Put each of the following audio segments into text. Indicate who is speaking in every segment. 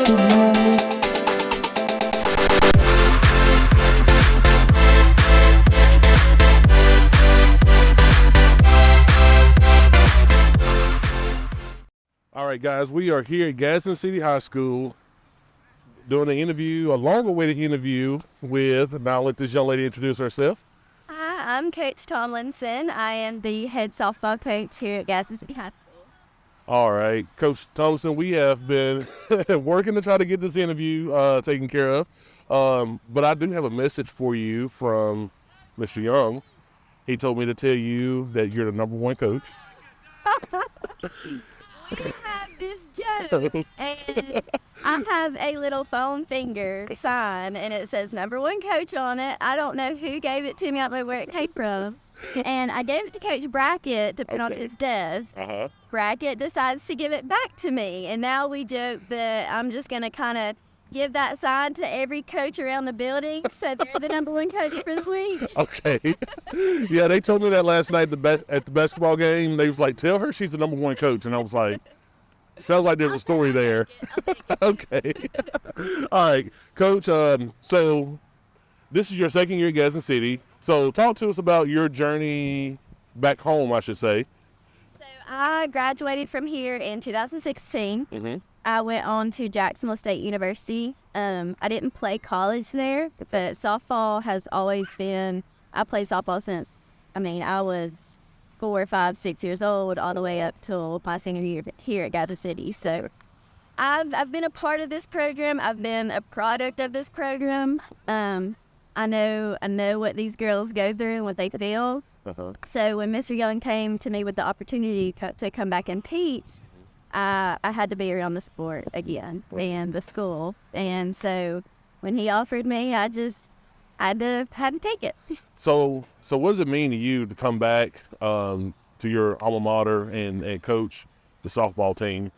Speaker 1: All right, guys, we are here at Gadsden City High School doing an interview, a long-awaited interview with, now I'll let this young lady introduce herself.
Speaker 2: Hi, I'm Coach Tomlinson. I am the head softball coach here at Gadsden City High School.
Speaker 1: All right, Coach Tomlinson, we have been working to try to get this interview taken care of, but I do have a message for you from Mr. Young. He told me to tell you that you're the number one coach.
Speaker 2: We have this joke, and I have a little foam finger sign, and it says number one coach on it. I don't know who gave it to me. I don't know where it came from. And I gave it to Coach Brackett to put on his desk. Brackett decides to give it back to me, and now we joke that I'm just going to kind of give that sign to every coach around the building, so they're the number one coach for the week.
Speaker 1: Okay. Yeah, they told me that last night at the basketball game. They was like, tell her she's the number one coach. And I was like, sounds like there's a story there. Okay. All right, Coach. So this is your second year at Gadsden City. So talk to us about your journey back home, I should say.
Speaker 2: So I graduated from here in 2016. I went on to Jacksonville State University. I didn't play college there, but softball has always been, I played softball since, I was 4, 5, 6 years old, all the way up till my senior year here at Gadsden City. So I've been a part of this program. I've been a product of this program. I know what these girls go through and what they feel. So when Mr. Young came to me with the opportunity to come back and teach, I had to be around the sport again and the school. And so when he offered me, I just had to take it. So
Speaker 1: what does it mean to you to come back to your alma mater and coach the softball team?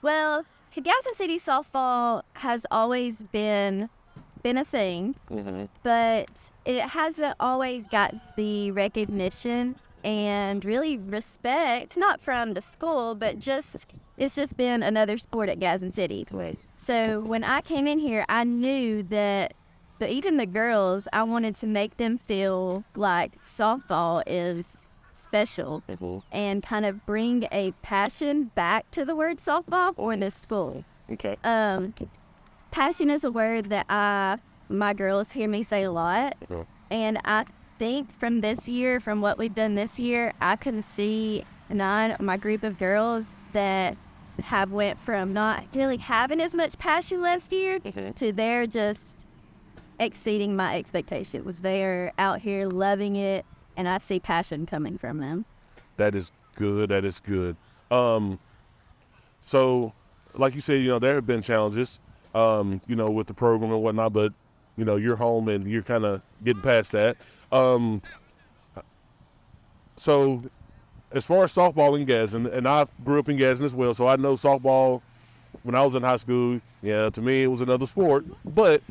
Speaker 2: Well, Gadsden City softball has always been a thing, but it hasn't always got the recognition and really respect, not from the school, but it's just been another sport at Gadsden City. So when I came in here, I knew that even the girls, I wanted to make them feel like softball is special and kind of bring a passion back to the word softball or this school. Passion is a word that my girls hear me say a lot, and I think from what we've done this year, I can see my group of girls that have went from not really having as much passion last year to they're just exceeding my expectations. They're out here loving it, and I see passion coming from them.
Speaker 1: That is good. So like you said, there have been challenges, with the program and whatnot, but you're home and you're kind of getting past that. So as far as softball in Gadsden, and I grew up in Gadsden as well, so I know softball when I was in high school, to me it was another sport. But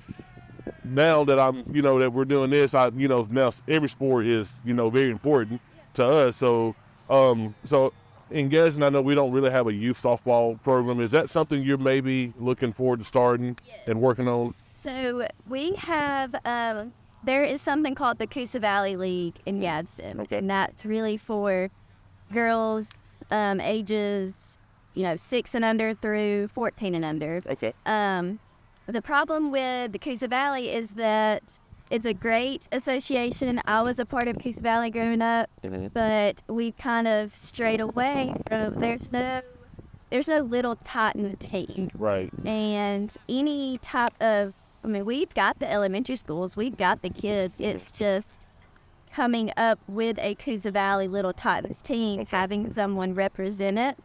Speaker 1: now that that we're doing this, now every sport is, very important to us. So in Gadsden, I know we don't really have a youth softball program. Is that something you're maybe looking forward to starting and working on?
Speaker 2: So we have, there is something called the Coosa Valley League in Gadsden, and that's really for girls ages, 6 and under through 14 and under. The problem with the Coosa Valley is that it's a great association. I was a part of Coosa Valley growing up, but we kind of strayed away from, there's no little Titan team.
Speaker 1: Right.
Speaker 2: And any type of, we've got the elementary schools, we've got the kids. It's just coming up with a Coosa Valley Little Titans team, having someone represent it.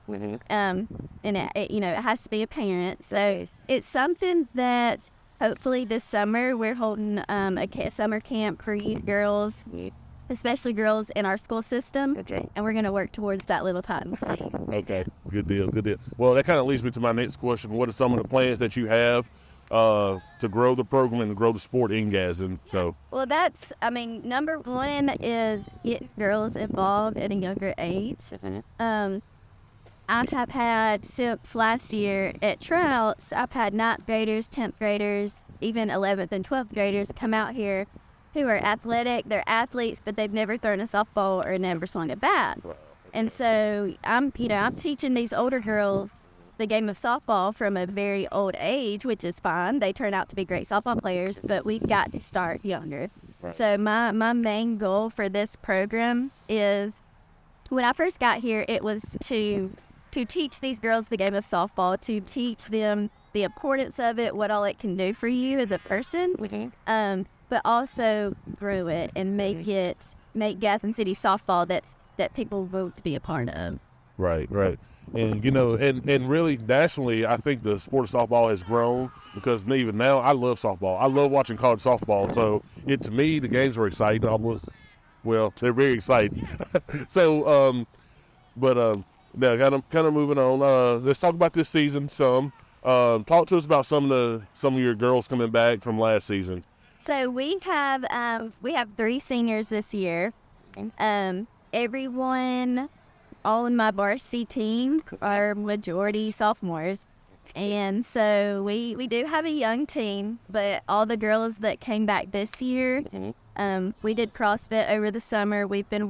Speaker 2: And it has to be a parent. So it's something that hopefully this summer we're holding a summer camp for youth girls, especially girls in our school system. And we're going to work towards that Little Titans team.
Speaker 1: Okay, good deal. Well, that kind of leads me to my next question. What are some of the plans that you have to grow the program and to grow the sport in Gadsden?
Speaker 2: Well, that's, number one is getting girls involved at a younger age. I have had since last year at Trouts, I've had 9th graders, 10th graders, even 11th and 12th graders come out here who are athletic. They're athletes, but they've never thrown a softball or never swung a bat. And so I'm teaching these older girls the game of softball from a very old age, which is fine. They turn out to be great softball players, but we've got to start younger.
Speaker 1: Right.
Speaker 2: So my main goal for this program is, when I first got here, it was to teach these girls the game of softball, to teach them the importance of it, what all it can do for you as a person, but also grow it and make Gadsden City softball that people want to be a part of.
Speaker 1: Right. And, and really nationally, I think the sport of softball has grown, because even now I love softball. I love watching college softball. So to me, the games are exciting. They're very exciting. So, now kind of moving on. Let's talk about this season some. Talk to us about some of your girls coming back from last season.
Speaker 2: So we have 3 seniors this year. Everyone, all in my varsity team, are majority sophomores. And so we do have a young team, but all the girls that came back this year, we did CrossFit over the summer. They've been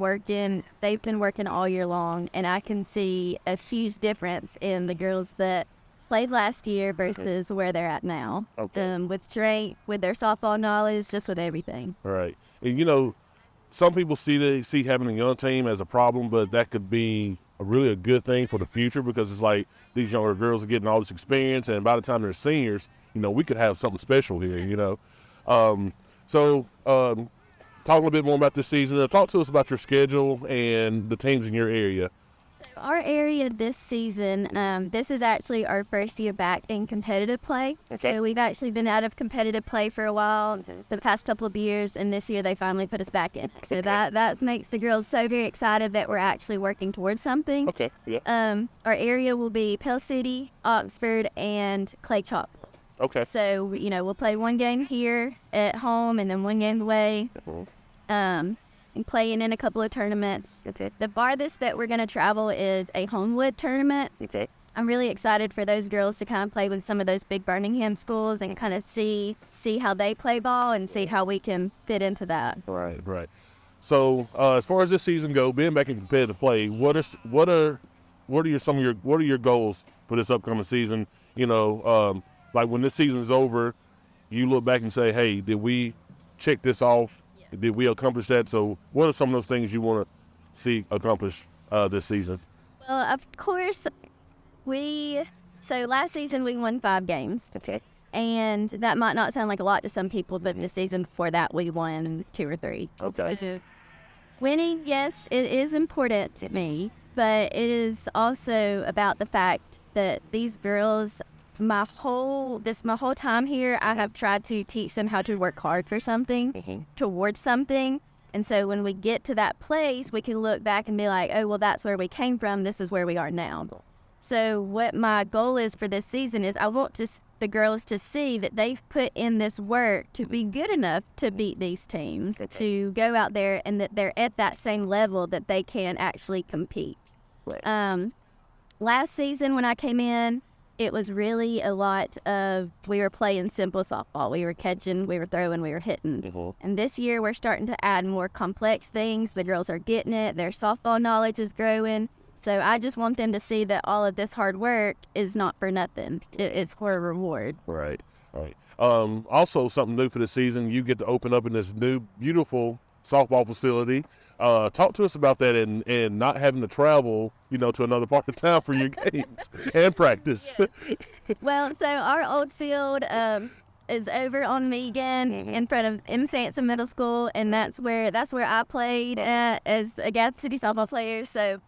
Speaker 2: working all year long, and I can see a huge difference in the girls that played last year versus where they're at now. With strength, with their softball knowledge, just with everything.
Speaker 1: Right. And some people see having a young team as a problem, but that could be really a good thing for the future, because it's like these younger girls are getting all this experience, and by the time they're seniors, we could have something special here. Talk a little bit more about this season. Talk to us about your schedule and the teams in your area.
Speaker 2: Our area this season, this is actually our first year back in competitive play.
Speaker 1: Okay.
Speaker 2: So we've actually been out of competitive play for a while, the past couple of years, and this year they finally put us back in. So that makes the girls so very excited that we're actually working towards something.
Speaker 1: Okay, yeah.
Speaker 2: Our area will be Pell City, Oxford, and Clay Chalk.
Speaker 1: Okay.
Speaker 2: So, we'll play one game here at home and then one game away. And playing in a couple of tournaments.
Speaker 1: Okay.
Speaker 2: The farthest that we're going to travel is a Homewood tournament.
Speaker 1: Okay.
Speaker 2: I'm really excited for those girls to kind of play with some of those big Birmingham schools and kind of see how they play ball and see how we can fit into that.
Speaker 1: Right. So as far as this season goes, being back in competitive play, what are your goals for this upcoming season? Like when this season's over, you look back and say, hey, did we check this off? Yeah. Did we accomplish that? So what are some of those things you want to see accomplished this season?
Speaker 2: Well, of course, so last season we won 5 games.
Speaker 1: Okay.
Speaker 2: And that might not sound like a lot to some people, but the season before that we won 2 or 3.
Speaker 1: Okay.
Speaker 2: So winning, yes, it is important to me, but it is also about the fact that these girls, my whole time here, I have tried to teach them how to work hard for something, towards something. And so when we get to that place, we can look back and be like, oh, well, that's where we came from. This is where we are now. So what my goal is for this season is I want the girls to see that they've put in this work to be good enough to beat these teams, to go out there and that they're at that same level that they can actually compete. Right. Last season when I came in, it was really a lot of, we were playing simple softball. We were catching, we were throwing, we were hitting. And this year we're starting to add more complex things. The girls are getting it. Their softball knowledge is growing. So I just want them to see that all of this hard work is not for nothing. It's for a reward.
Speaker 1: Right. Also, something new for this season, you get to open up in this new, beautiful softball facility. Talk to us about that and not having to travel, to another part of town for your games and practice.
Speaker 2: Well, so our old field is over on Megan in front of M. Sansom Middle School, and that's where I played as a Gadsden City softball player. So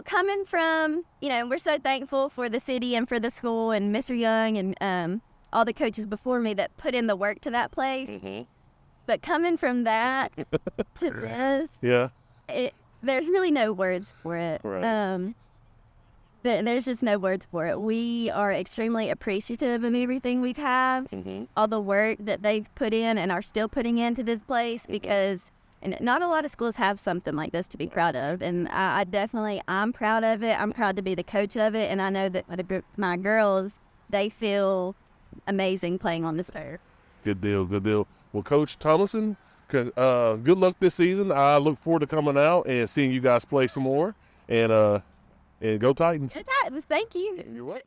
Speaker 2: coming from, we're so thankful for the city and for the school and Mr. Young and all the coaches before me that put in the work to that place. But coming from that to this, there's really no words for it.
Speaker 1: Right.
Speaker 2: There's just no words for it. We are extremely appreciative of everything we've had, all the work that they've put in and are still putting into this place, because And not a lot of schools have something like this to be proud of. And I'm proud of it. I'm proud to be the coach of it. And I know that my girls, they feel amazing playing on this turf.
Speaker 1: Good deal, good deal. Well, Coach Thomason, good luck this season. I look forward to coming out and seeing you guys play some more. And go Titans.
Speaker 2: Thank you.
Speaker 1: You're welcome.